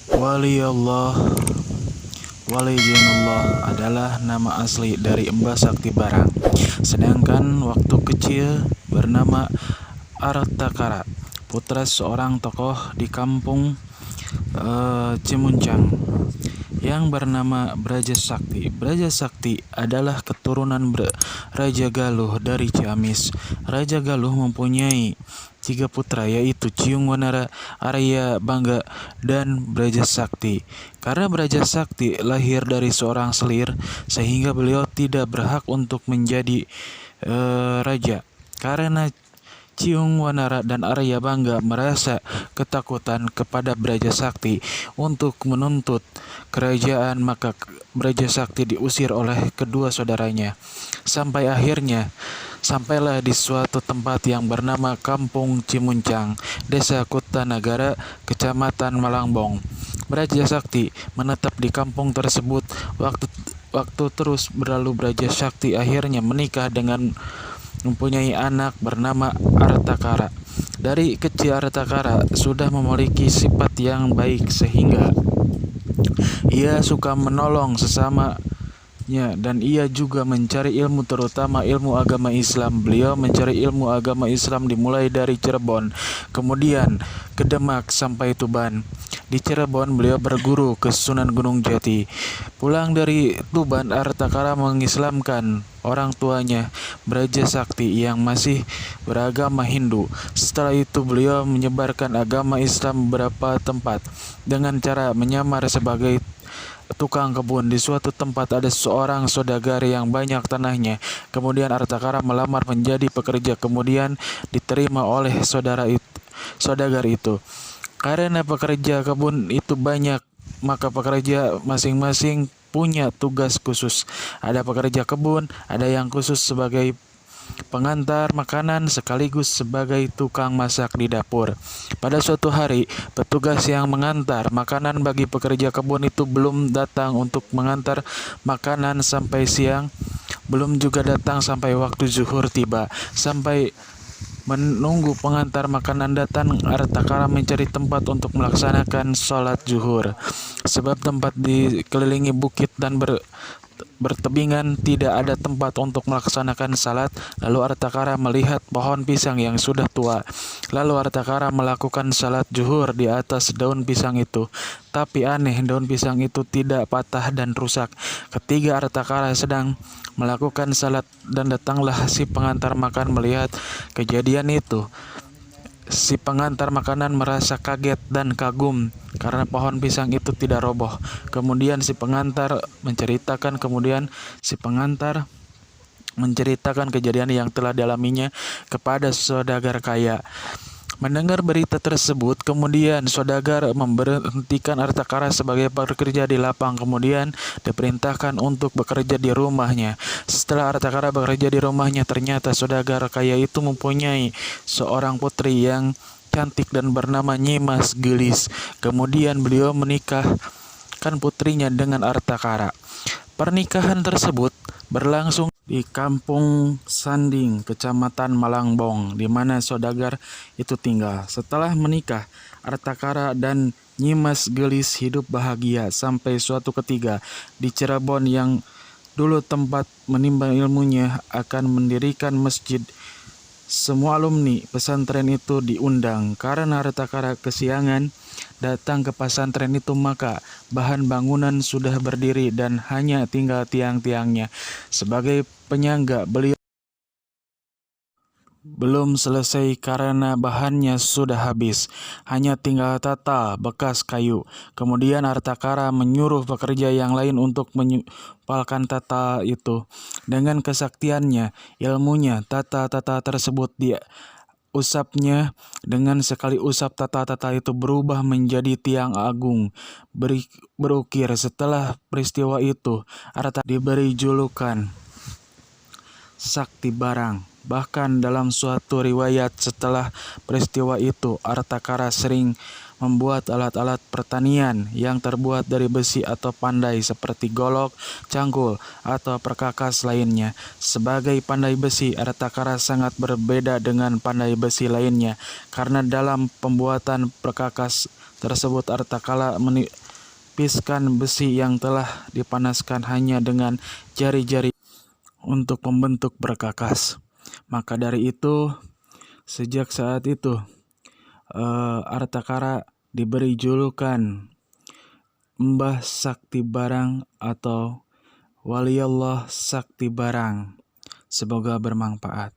Wali Allah, Wali Jinullah adalah nama asli dari Mbah Sakti Barang. Sedangkan waktu kecil bernama Artakara, putra seorang tokoh di kampung Cimuncang yang bernama Braja Sakti. Braja Sakti adalah keturunan Raja Galuh dari Ciamis. Raja Galuh mempunyai 3 putra, yaitu Ciung Wanara, Arya Bangga, dan Braja Sakti. Karena Braja Sakti lahir dari seorang selir, sehingga beliau tidak berhak untuk menjadi raja. Karena Ciung Wanara dan Arya Bangga merasa ketakutan kepada Braja Sakti untuk menuntut kerajaan, maka Braja Sakti diusir oleh kedua saudaranya. Sampai akhirnya sampailah di suatu tempat yang bernama Kampung Cimuncang, Desa Kutanagara, Kecamatan Malangbong. Braja Sakti menetap di kampung tersebut. Waktu terus berlalu, Braja Sakti akhirnya menikah dengan mempunyai anak bernama Artakara. Dari kecil Artakara sudah memiliki sifat yang baik sehingga ia suka menolong sesamanya dan ia juga mencari ilmu, terutama ilmu agama Islam. Beliau mencari ilmu agama Islam dimulai dari Cirebon, kemudian ke Demak sampai Tuban. Di Cirebon beliau berguru ke Sunan Gunung Jati. Pulang dari Tuban, Artakara mengislamkan orang tuanya, Braja Sakti, yang masih beragama Hindu. Setelah itu beliau menyebarkan agama Islam beberapa tempat dengan cara menyamar sebagai tukang kebun. Di suatu tempat ada seorang saudagar yang banyak tanahnya. Kemudian Artakara melamar menjadi pekerja, kemudian diterima oleh saudagar itu. Karena pekerja kebun itu banyak, maka pekerja masing-masing punya tugas khusus. Ada pekerja kebun, ada yang khusus sebagai pengantar makanan sekaligus sebagai tukang masak di dapur. Pada suatu hari, petugas yang mengantar makanan bagi pekerja kebun itu belum datang untuk mengantar makanan sampai siang, belum juga datang sampai waktu zuhur tiba. Sampai menunggu pengantar makanan datang, Artakara mencari tempat untuk melaksanakan sholat zuhur. Sebab tempat dikelilingi bukit dan bertebingan, tidak ada tempat untuk melaksanakan salat. Lalu Artakara melihat pohon pisang yang sudah tua. Lalu Artakara melakukan salat zuhur di atas daun pisang itu. Tapi aneh, daun pisang itu tidak patah dan rusak. Ketika Artakara sedang melakukan salat dan datanglah si pengantar makan melihat kejadian itu. Si pengantar makanan merasa kaget dan kagum karena pohon pisang itu tidak roboh. Kemudian si pengantar menceritakan kejadian yang telah dialaminya kepada saudagar kaya. Mendengar berita tersebut, kemudian saudagar memberhentikan Artakara sebagai pekerja di lapang, kemudian diperintahkan untuk bekerja di rumahnya. Setelah Artakara bekerja di rumahnya, ternyata saudagar kaya itu mempunyai seorang putri yang cantik dan bernama Nyimas Gelis. Kemudian beliau menikahkan putrinya dengan Artakara. Pernikahan tersebut berlangsung di Kampung Sanding, Kecamatan Malangbong, di mana saudagar itu tinggal. Setelah menikah, Artakara dan Nyimas Gelis hidup bahagia sampai suatu ketika di Cirebon yang dulu tempat menimba ilmunya akan mendirikan masjid. Semua alumni pesantren itu diundang. Karena Artakara kesiangan datang ke pesantren itu, maka bahan bangunan sudah berdiri dan hanya tinggal tiang-tiangnya. Sebagai penyangga, beliau belum selesai karena bahannya sudah habis, hanya tinggal tata bekas kayu. Kemudian Artakara menyuruh pekerja yang lain untuk menyumpalkan tata itu. Dengan kesaktiannya, ilmunya, tata-tata tersebut usapnya. Dengan sekali usap, tata-tata itu berubah menjadi tiang agung berukir. Setelah peristiwa itu, Artakara diberi julukan Sakti Barang. Bahkan dalam suatu riwayat, setelah peristiwa itu Artakara sering membuat alat-alat pertanian yang terbuat dari besi atau pandai seperti golok, cangkul, atau perkakas lainnya. Sebagai pandai besi, Artakara sangat berbeda dengan pandai besi lainnya karena dalam pembuatan perkakas tersebut Artakala menipiskan besi yang telah dipanaskan hanya dengan jari-jari untuk membentuk berkakas. Maka dari itu, sejak saat itu Artakara diberi julukan Mbah Sakti Barang atau Waliullah Sakti Barang. Semoga bermanfaat.